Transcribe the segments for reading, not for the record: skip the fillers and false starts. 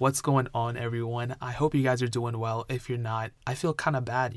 What's going on, everyone? I hope you guys are doing well. If you're not, I feel kind of bad.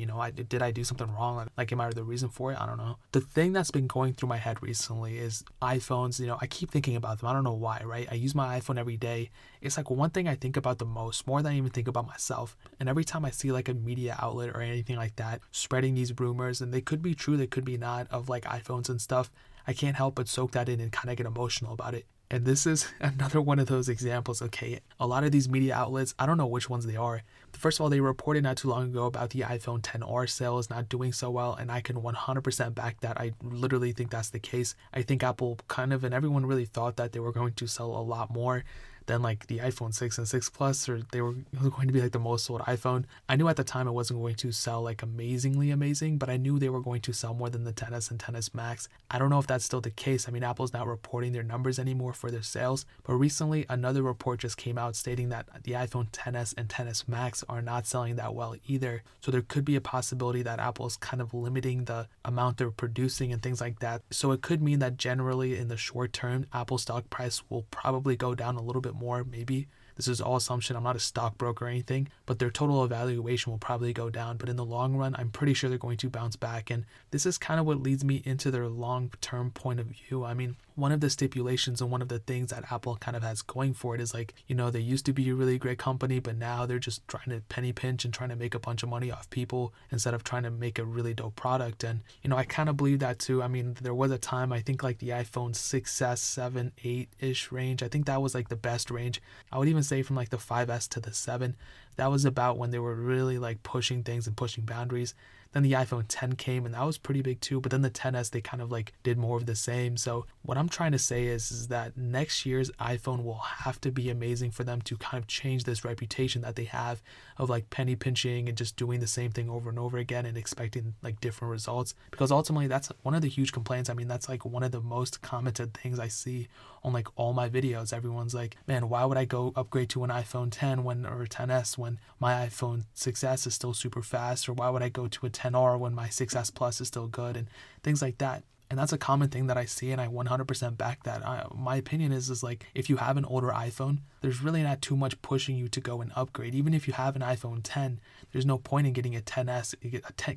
Did I do something wrong? Like, am I the reason for it? I don't know. The thing that's been going through my head recently is iPhones. I keep thinking about them. I don't know why, right? I use my iPhone every day. It's like one thing I think about the most, more than I even think about myself. And every time I see like a media outlet or anything like that spreading these rumors, and they could be true, they could be not, of like iPhones and stuff, I can't help but soak that in and kind of get emotional about it. And this is another one of those examples. Okay, a lot of these media outlets, I don't know which ones they are. First of all, they reported not too long ago about the iPhone XR sales not doing so well, and I can 100% back that. I literally think that's the case. I think Apple and everyone really thought that they were going to sell a lot more than like the iPhone 6 and 6 Plus, or they were going to be like the most sold iPhone. I knew at the time it wasn't going to sell like amazingly amazing, but I knew they were going to sell more than the XS and XS Max. I don't know if that's still the case. I mean, Apple's not reporting their numbers anymore for their sales, but recently another report just came out stating that the iPhone XS and XS Max are not selling that well either. So there could be a possibility that Apple's kind of limiting the amount they're producing and things like that. So it could mean that generally in the short term, Apple's stock price will probably go down a little bit more, maybe. This is all assumption. I'm not a stockbroker or anything, but their total evaluation will probably go down. But in the long run, I'm pretty sure they're going to bounce back. And this is kind of what leads me into their long-term point of view. I mean, one of the stipulations and one of the things that Apple kind of has going for it is like, they used to be a really great company, but now they're just trying to penny pinch and trying to make a bunch of money off people instead of trying to make a really dope product. And, I kind of believe that too. I mean, there was a time, I think like the iPhone 6S, 7, 8-ish range. I think that was like the best range. I would even say from like the 5S to the 7, that was about when they were really like pushing things and pushing boundaries. Then the iPhone 10 came, and that was pretty big too. But then the 10s, they kind of like did more of the same. So what I'm trying to say is that next year's iPhone will have to be amazing for them to kind of change this reputation that they have of like penny pinching and just doing the same thing over and over again and expecting like different results. Because ultimately, that's one of the huge complaints. I mean, that's like one of the most commented things I see on like all my videos. Everyone's like, man, why would I go upgrade to an iPhone 10 or 10s when my iPhone 6s is still super fast? Or why would I go to a 10R when my 6s Plus is still good, and things like that. And that's a common thing that I see, and I 100% back that. My opinion is like, if you have an older iPhone, there's really not too much pushing you to go and upgrade. Even if you have an iPhone 10, there's no point in getting a 10s.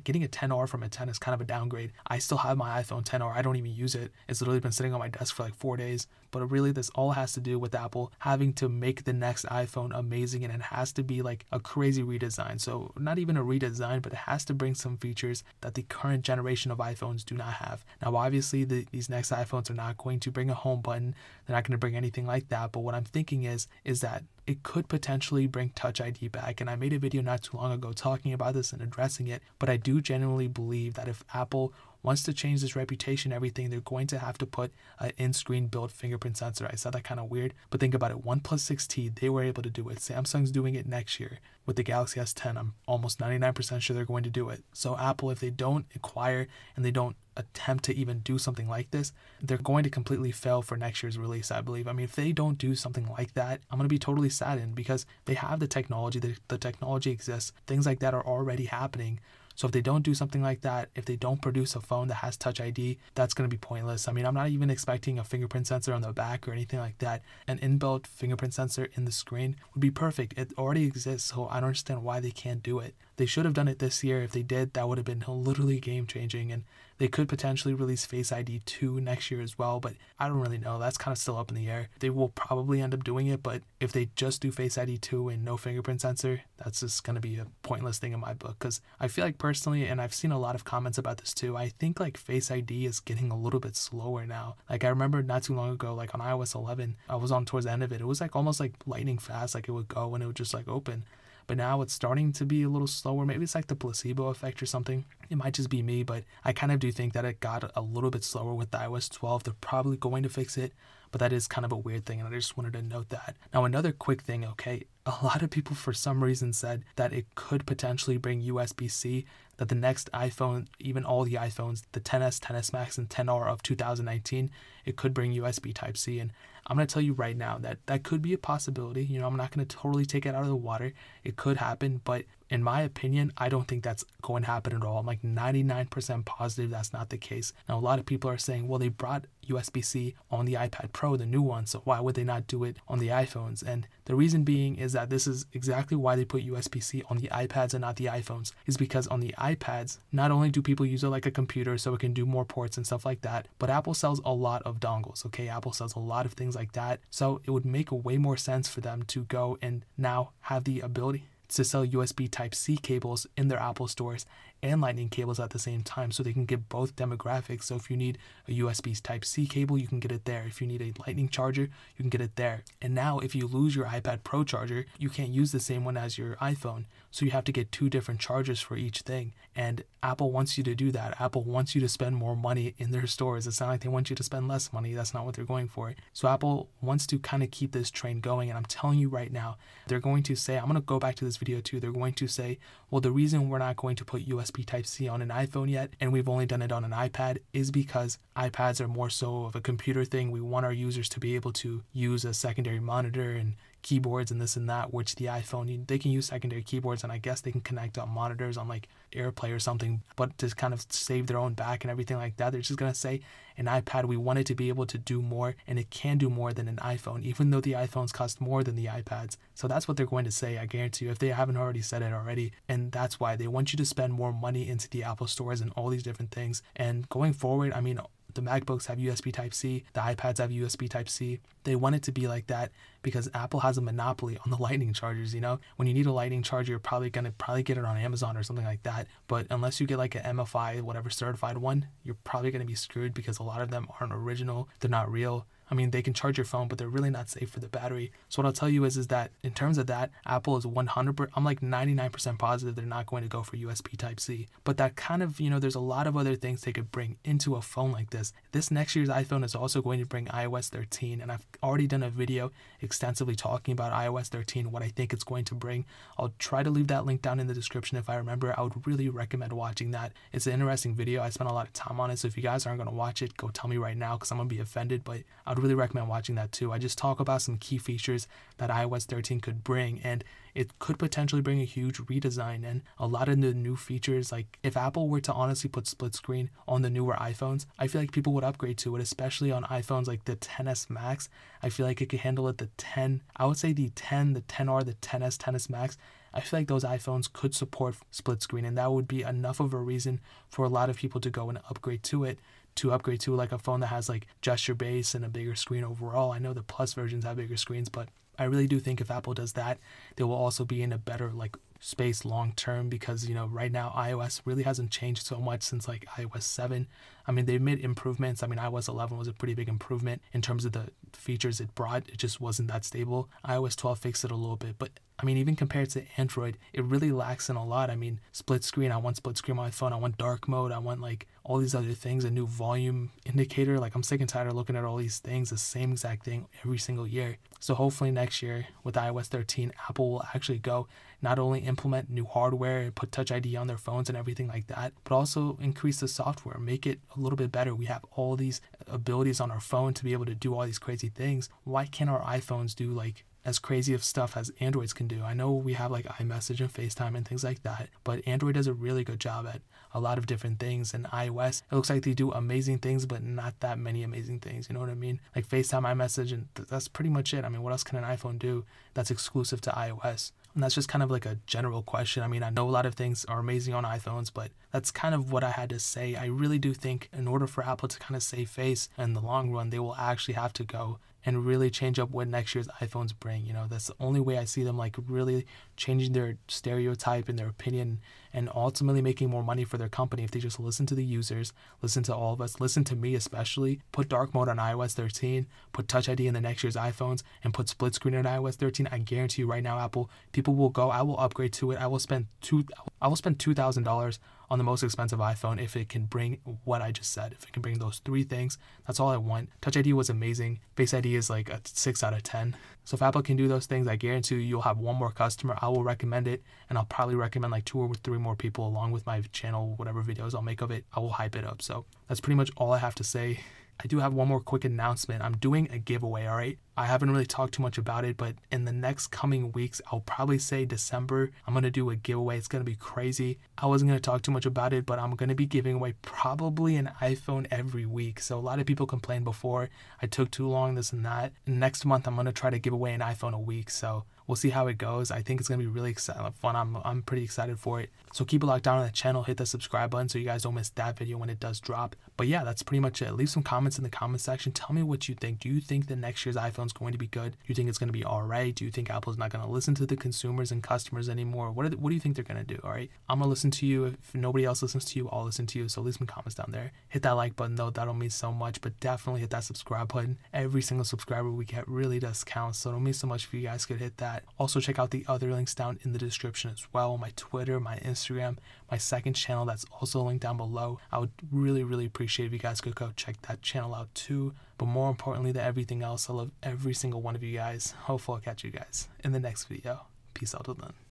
Getting a 10R from a 10 is kind of a downgrade. I still have my iPhone 10R. I don't even use it. It's literally been sitting on my desk for like 4 days. But really, this all has to do with Apple having to make the next iPhone amazing, and it has to be like a crazy redesign. So not even a redesign, but it has to bring some features that the current generation of iPhones do not have. Now, obviously, these next iPhones are not going to bring a home button. They're not going to bring anything like that. But what I'm thinking is that it could potentially bring Touch ID back. And I made a video not too long ago talking about this and addressing it. But I do genuinely believe that if Apple wants to change this reputation, everything, they're going to have to put an in-screen built fingerprint sensor. I said that kind of weird, but think about it. OnePlus 6T, they were able to do it. Samsung's doing it next year with the Galaxy S10. I'm almost 99% sure they're going to do it. So Apple, if they don't acquire and they don't attempt to even do something like this, they're going to completely fail for next year's release, I believe. I mean, if they don't do something like that, I'm going to be totally saddened, because they have the technology, the technology exists, things like that are already happening. So if they don't do something like that, if they don't produce a phone that has Touch ID, that's going to be pointless. I mean, I'm not even expecting a fingerprint sensor on the back or anything like that. An inbuilt fingerprint sensor in the screen would be perfect. It already exists, so I don't understand why they can't do it. They should have done it this year. If they did, that would have been literally game-changing, and they could potentially release Face ID 2 next year as well, but I don't really know. That's kind of still up in the air. They will probably end up doing it, but if they just do Face ID 2 and no fingerprint sensor, that's just going to be a pointless thing in my book, because I feel like personally, and I've seen a lot of comments about this too, I think like Face ID is getting a little bit slower now. Like I remember not too long ago, like on iOS 11, I was on towards the end of it. It was like almost like lightning fast, like it would go and it would just like open. But now it's starting to be a little slower. Maybe it's like the placebo effect or something. It might just be me, but I kind of do think that it got a little bit slower with the iOS 12. They're probably going to fix it, but that is kind of a weird thing, and I just wanted to note that. Now, another quick thing, okay, a lot of people for some reason said that it could potentially bring USB-C, that the next iPhone, even all the iPhones, the XS, XS Max, and XR of 2019, it could bring USB Type-C. And I'm going to tell you right now that that could be a possibility. I'm not going to totally take it out of the water. It could happen, but in my opinion, I don't think that's going to happen at all. I'm like 99% positive that's not the case. Now, a lot of people are saying, well, they brought USB-C on the iPad Pro, the new one, so why would they not do it on the iPhones? And The reason being is that this is exactly why they put USB-C on the iPads and not the iPhones, is because on the iPads, not only do people use it like a computer so it can do more ports and stuff like that, but Apple sells a lot of dongles, okay? Apple sells a lot of things like that. So it would make way more sense for them to go and now have the ability to sell USB Type-C cables in their Apple stores and Lightning cables at the same time, so they can get both demographics. So if you need a USB Type-C cable, you can get it there. If you need a Lightning charger, you can get it there. And now if you lose your iPad Pro charger, you can't use the same one as your iPhone. So you have to get 2 different chargers for each thing. And Apple wants you to do that. Apple wants you to spend more money in their stores. It's not like they want you to spend less money. That's not what they're going for. So Apple wants to kind of keep this train going. And I'm telling you right now, they're going to say, I'm going to go back to this video too. They're going to say, well, the reason we're not going to put USB Type-C on an iPhone yet, and we've only done it on an iPad, is because iPads are more so of a computer thing. We want our users to be able to use a secondary monitor and keyboards and this and that, which the iPhone, they can use secondary keyboards, and I guess they can connect on monitors on like AirPlay or something, but to kind of save their own back and everything like that, they're just going to say an iPad, we want it to be able to do more, and it can do more than an iPhone, even though the iPhones cost more than the iPads. So that's what they're going to say, I guarantee you, if they haven't already said it already. And that's why they want you to spend more money into the Apple stores and all these different things. And going forward, I mean, the MacBooks have USB Type-C, the iPads have USB Type-C. They want it to be like that because Apple has a monopoly on the Lightning chargers, you know? When you need a Lightning charger, you're probably going to get it on Amazon or something like that. But unless you get like an MFI, whatever certified one, you're probably going to be screwed because a lot of them aren't original. They're not real. I mean, they can charge your phone, but they're really not safe for the battery. So what I'll tell you is that in terms of that, Apple is 100%, I'm like 99% positive they're not going to go for USB Type-C. But that kind of, you know, there's a lot of other things they could bring into a phone like this. This next year's iPhone is also going to bring iOS 13, and I've already done a video extensively talking about iOS 13, what I think it's going to bring. I'll try to leave that link down in the description if I remember. I would really recommend watching that. It's an interesting video. I spent a lot of time on it, so if you guys aren't going to watch it, go tell me right now because I'm going to be offended, but I'd really recommend watching that too. I just talk about some key features that iOS 13 could bring, and it could potentially bring a huge redesign and a lot of the new features. Like if Apple were to honestly put split screen on the newer iPhones, I feel like people would upgrade to it, especially on iPhones like the XS Max. I feel like it could handle it. The 10, I would say the 10, the 10R, the XS, XS Max. I feel like those iPhones could support split screen, and that would be enough of a reason for a lot of people to go and upgrade to it. To upgrade to like a phone that has like gesture base and a bigger screen overall. I know the Plus versions have bigger screens, but I really do think if Apple does that, they will also be in a better like space long term, because you know right now iOS really hasn't changed so much since like iOS 7. I mean, they've made improvements. I mean, iOS 11 was a pretty big improvement in terms of the features it brought. It just wasn't that stable. iOS 12 fixed it a little bit, but I mean, even compared to Android, it really lacks in a lot. I mean, split screen, I want split screen on my phone. I want dark mode. I want like all these other things, a new volume indicator. Like I'm sick and tired of looking at all these things, the same exact thing every single year. So hopefully next year with iOS 13, Apple will actually go not only implement new hardware, put Touch ID on their phones and everything like that, but also increase the software, make it a little bit better. We have all these abilities on our phone to be able to do all these crazy things. Why can't our iPhones do like as crazy of stuff as Androids can do? I know we have like iMessage and FaceTime and things like that, but Android does a really good job at a lot of different things, and iOS, it looks like they do amazing things, but not that many amazing things, you know what I mean? Like FaceTime, iMessage, and that's pretty much it. I mean, what else can an iPhone do that's exclusive to iOS? And that's just kind of like a general question. I mean, I know a lot of things are amazing on iPhones, but that's kind of what I had to say. I really do think in order for Apple to kind of save face in the long run, they will actually have to go and really change up what next year's iPhones bring. You know, that's the only way I see them like really changing their stereotype and their opinion and ultimately making more money for their company if they just listen to the users, listen to all of us, listen to me especially, put dark mode on iOS 13, put Touch ID in the next year's iPhones, and put split screen on iOS 13. I guarantee you right now, Apple, people will go, I will upgrade to it. I will spend $2,000 on the most expensive iPhone if it can bring what I just said. If it can bring those 3 things, that's all I want. Touch ID was amazing. Face ID is like a 6 out of 10. So if Apple can do those things, I guarantee you you'll have one more customer. I will recommend it, and I'll probably recommend like 2 or 3 more people along with my channel, whatever videos I'll make of it. I will hype it up. So that's pretty much all I have to say. I do have one more quick announcement. I'm doing a giveaway, all right? I haven't really talked too much about it, but in the next coming weeks, I'll probably say December, I'm going to do a giveaway. It's going to be crazy. I wasn't going to talk too much about it, but I'm going to be giving away probably an iPhone every week. So a lot of people complained before I took too long, this and that. And next month, I'm going to try to give away an iPhone a week. So we'll see how it goes. I think it's going to be really fun. I'm pretty excited for it. So keep it locked down on the channel. Hit the subscribe button so you guys don't miss that video when it does drop. But yeah, that's pretty much it. Leave some comments in the comment section. Tell me what you think. Do you think that next year's iPhone is going to be good? Do you think it's going to be all right? Do you think Apple's not going to listen to the consumers and customers anymore? What do you think they're going to do? All right, I'm going to listen to you. If nobody else listens to you, I'll listen to you. So leave some comments down there. Hit that like button though. That'll mean so much. But definitely hit that subscribe button. Every single subscriber we get really does count. So it'll mean so much if you guys could hit that. Also check out the other links down in the description as well. My Twitter, my Instagram, my second channel that's also linked down below. I would really appreciate if you guys could go check that channel out too. But more importantly than everything else, I love every single one of you guys. Hopefully I'll catch you guys in the next video. Peace out till then.